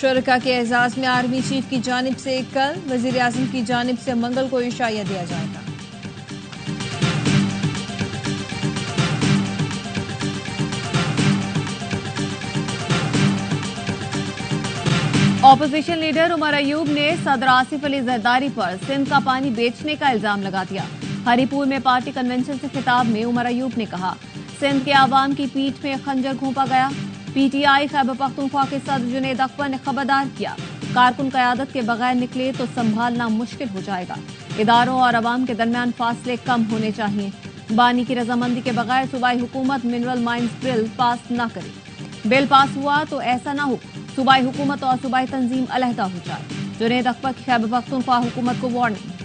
شرکا کے اعزاز میں آرمی چیف کی جانب سے کل، وزیر اعظم کی جانب سے منگل کو عشائیہ دیا جائے گا۔ اپوزیشن لیڈر عمر ایوب نے صدر آصف علی زرداری پر سندھ کا پانی بیچنے کا الزام لگا دیا۔ ہری پور میں پارٹی کنونشن سے خطاب میں عمر ایوب نے کہا، سندھ کے عوام کی پیٹھ میں خنجر گھونپا گیا۔ P T I Khyber Pakhtunkhwa کے صدر جنید اکبر نے خبردار کیا، کارکن قیادت کے بغیر نکلے تو سنبھالنا مشکل ہو جائے گا۔ اداروں اور عوام کے درمیان فاصلے کم ہونے چاہیے۔ بانی کی رضامندی کے بغیر صوبائی حکومت منرل مائنز بل پاس نہ کرے۔ بل پاس ہوا تو ایسا نہ ہو صوبائی حکومت اور صوبائی تنظیم علیحدہ ہو جائے۔ جنید اکبر کی خیبر پختونخوا حکومت کو وارننگ۔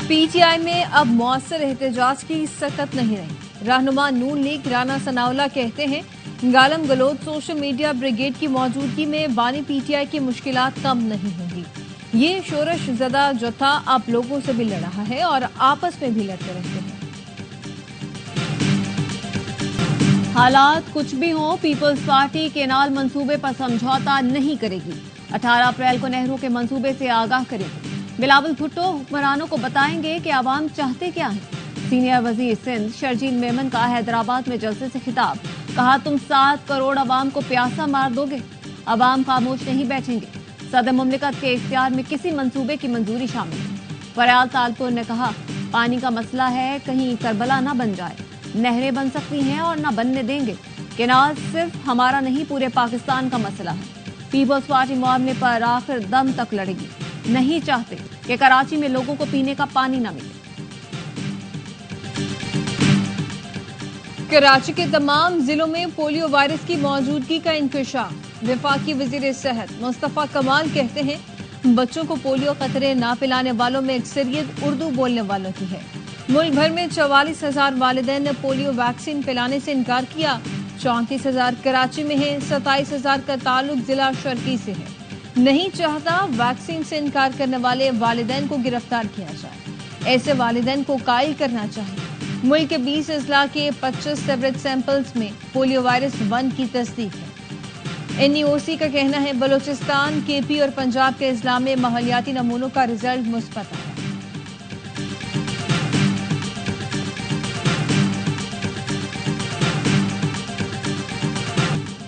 پی ٹی آئی میں اب مؤثر احتجاج کی سکت نہیں رہی۔ رہنما نون لیگ رانا ثناءاللہ کہتے ہیں، گالم گلوچ سوشل میڈیا بریگیڈ کی موجودگی میں بانی پی ٹی آئی کی مشکلات کم نہیں ہوں گی۔ یہ شورش زدہ جتھا اب لوگوں سے بھی لڑ رہا ہے اور آپس میں بھی لڑتے رہتے ہیں۔ حالات کچھ بھی ہوں، پیپلز پارٹی کینال منصوبے پر سمجھوتا نہیں کرے گی۔ 18 اپریل کو نہرو کے منصوبے سے آگاہ کرے گی۔ بلاول بھٹو حکمرانوں کو بتائیں گے کہ عوام چاہتے کیا ہیں۔ سینئر وزیر سندھ شرجیل میمن کا حیدرآباد میں جلسے سے خطاب، کہا تم 7 کروڑ عوام کو پیاسا مار دو گے، عوام خاموش نہیں بیٹھیں گے۔ صدر مملکت کے اختیار میں کسی منصوبے کی منظوری شامل ہے۔ فریال تالپور نے کہا، پانی کا مسئلہ ہے، کہیں کربلا نہ بن جائے۔ نہریں بن سکتی ہیں اور نہ بننے دیں گے۔ کینال صرف ہمارا نہیں، پورے پاکستان کا مسئلہ ہے۔ پیپلز پارٹی معاملے پر آخر دم تک لڑے گی۔ نہیں چاہتے کہ کراچی میں لوگوں کو پینے کا پانی نہ ملے۔ کراچی کے تمام ضلعوں میں پولیو وائرس کی موجودگی کا انکشاف۔ وفاقی وزیر صحت مصطفیٰ کمال کہتے ہیں، بچوں کو پولیو قطرے نہ پلانے والوں میں اکثریت اردو بولنے والوں کی ہے۔ ملک بھر میں 44,000 والدین نے پولیو ویکسین پلانے سے انکار کیا۔ 34,000 کراچی میں ہیں، 27,000 کا تعلق ضلع شرقی سے ہے۔ نہیں چاہتا ویکسین سے انکار کرنے والے والدین کو گرفتار کیا جائے۔ ایسے والدین کو قائل کرنا چاہیے۔ ملک کے 20 اضلاع کے 25 سیپریٹ سیمپلز میں پولیو وائرس 1 کی تصدیق ہے۔ این ای او سی کا کہنا ہے، بلوچستان، کے پی اور پنجاب کے اضلاع میں ماحولیاتی نمونوں کا رزلٹ مثبت آیا۔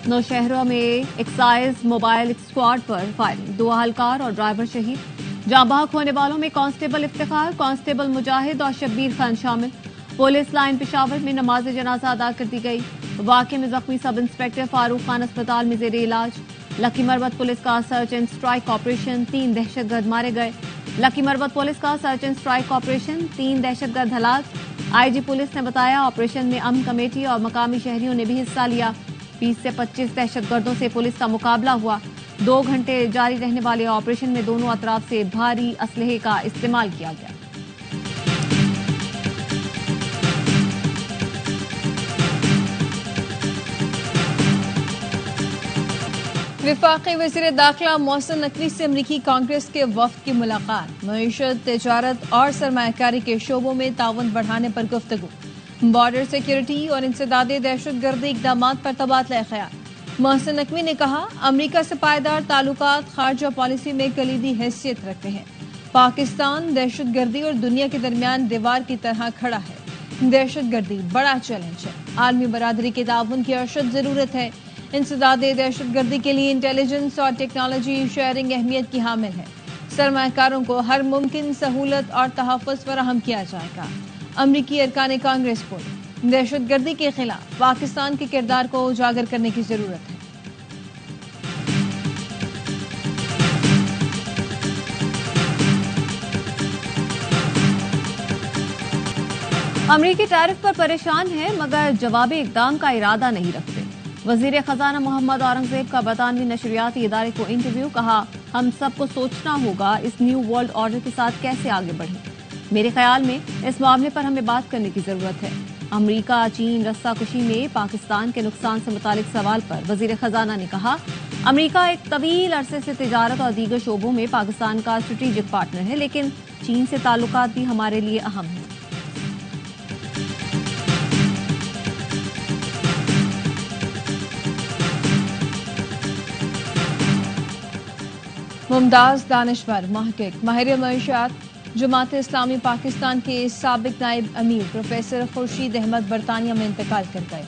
نوشہرہ میں ایکسائز موبائل اسکواڈ پر فائرنگ، 2 اہلکار اور ڈرائیور شہید۔ جاں بحق ہونے والوں میں کانسٹیبل افتخار، کانسٹیبل مجاہد اور شبیر خان شامل۔ پولیس لائن پشاور میں نماز جنازہ ادا کر دی گئی۔ واقعے میں زخمی سب انسپکٹر فاروق خان اسپتال میں زیر علاج۔ لکی مربت پولیس کا سرچ اینڈ اسٹرائک آپریشن، 3 دہشت گرد مارے گئے۔ لکی مربت پولیس کا سرچ اینڈ اسٹرائک آپریشن، 3 دہشت گرد ہلاک۔ آئی جی پولیس نے بتایا، آپریشن میں امن کمیٹی اور مقامی شہریوں نے بھی حصہ لیا۔ 20 سے 25 دہشت گردوں سے پولیس کا مقابلہ ہوا۔ 2 گھنٹے جاری رہنے والے آپریشن میں دونوں اطراف سے بھاری اسلحے کا استعمال کیا گیا۔ وفاقی وزیر داخلہ محسن نقوی سے امریکی کانگریس کے وفد کی ملاقات، معیشت، تجارت اور سرمایہ کاری کے شعبوں میں تعاون بڑھانے پر گفتگو، بارڈر سیکیورٹی اور انسداد دہشت گردی اقدامات پر تبادلہ خیال۔ محسن نقوی نے کہا، امریکہ سے پائیدار تعلقات خارجہ پالیسی میں کلیدی حیثیت رکھتے ہیں۔ پاکستان دہشت گردی اور دنیا کے درمیان دیوار کی طرح کھڑا ہے۔ دہشت گردی بڑا چیلنج ہے، عالمی برادری کے تعاون کی اشد ضرورت ہے۔ انسداد دہشت گردی کے لیے انٹیلیجنس اور ٹیکنالوجی شیئرنگ اہمیت کی حامل ہے۔ سرمایہ کاروں کو ہر ممکن سہولت اور تحفظ فراہم کیا جائے گا۔ امریکی ارکان کانگریس بولے، دہشت گردی کے خلاف پاکستان کے کردار کو اجاگر کرنے کی ضرورت ہے۔ امریکی ٹیرف پر پریشان ہے مگر جوابی اقدام کا ارادہ نہیں رکھتے۔ وزیر خزانہ محمد اورنگزیب کا برطانوی نشریاتی ادارے کو انٹرویو، کہا ہم سب کو سوچنا ہوگا اس نیو ورلڈ آرڈر کے ساتھ کیسے آگے بڑھیں۔ میرے خیال میں اس معاملے پر ہمیں بات کرنے کی ضرورت ہے۔ امریکہ چین رسہ کشی میں پاکستان کے نقصان سے متعلق سوال پر وزیر خزانہ نے کہا، امریکہ ایک طویل عرصے سے تجارت اور دیگر شعبوں میں پاکستان کا اسٹریٹجک پارٹنر ہے، لیکن چین سے تعلقات بھی ہمارے لیے اہم ہیں۔ ممتاز دانشور محقق ماہر معیشت جماعت اسلامی پاکستان کے سابق نائب امیر پروفیسر خورشید احمد برطانیہ میں انتقال کر گئے۔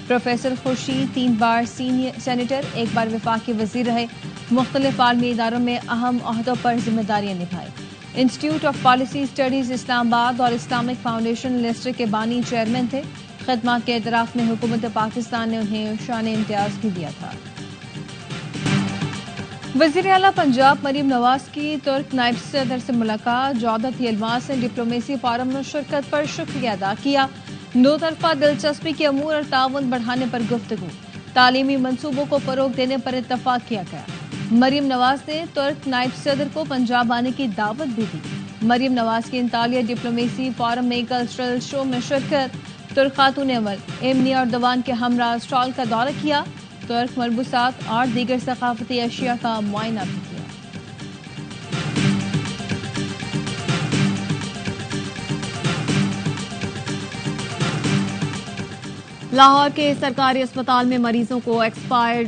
پروفیسر خورشید 3 بار سینیٹر، 1 بار وفاقی وزیر رہے، مختلف عالمی اداروں میں اہم عہدوں پر ذمہ داریاں نبھائی۔ انسٹیٹیوٹ آف پالیسی اسٹڈیز اسلام آباد اور اسلامک فاؤنڈیشن لیسٹر کے بانی چیئرمین تھے۔ خدمات کے اعتراف میں حکومت پاکستان نے انہیں شان امتیاز بھی دیا تھا۔ وزیر اعلیٰ پنجاب مریم نواز کی ترک نائب صدر سے ملاقات۔ جودت یلماز نے ڈپلومیسی فورم میں شرکت پر شکریہ ادا کیا۔ دو طرفہ دلچسپی کے امور اور تعاون بڑھانے پر گفتگو۔ تعلیمی منصوبوں کو فروغ دینے پر اتفاق کیا گیا۔ مریم نواز نے ترک نائب صدر کو پنجاب آنے کی دعوت بھی دی۔ مریم نواز کی انطالیہ ڈپلومیسی فورم میں کلچرل شو میں شرکت۔ ترک خاتون عمل ایمنی اردوان کے ہمراہ اسٹال کا دورہ کیا۔ ترک ملبوسات اور دیگر ثقافتی اشیاء کا معائنہ بھی کیا۔ لاہور کے سرکاری اسپتال میں مریضوں کو ایکسپائرڈ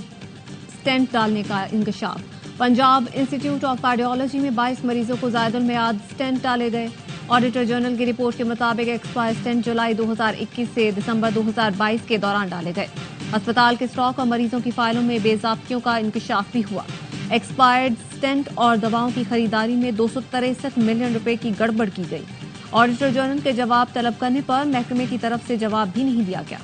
سٹینٹ ڈالنے کا انکشاف۔ پنجاب انسٹیٹیوٹ آف کارڈیالوجی میں 22 مریضوں کو زائد المیعاد سٹینٹ ڈالے گئے۔ آڈیٹر جنرل کی رپورٹ کے مطابق ایکسپائر سٹینٹ جولائی 2021 سے دسمبر 2022 کے دوران ڈالے گئے۔ اسپتال کے اسٹاک اور مریضوں کی فائلوں میں بے ضابطگیوں کا انکشاف بھی ہوا۔ ایکسپائرڈ سٹینٹ اور دواؤں کی خریداری میں 263 ملین روپے کی گڑبڑ کی گئی۔ آڈیٹر جنرل کے جواب طلب کرنے پر محکمے کی طرف سے جواب بھی نہیں دیا گیا۔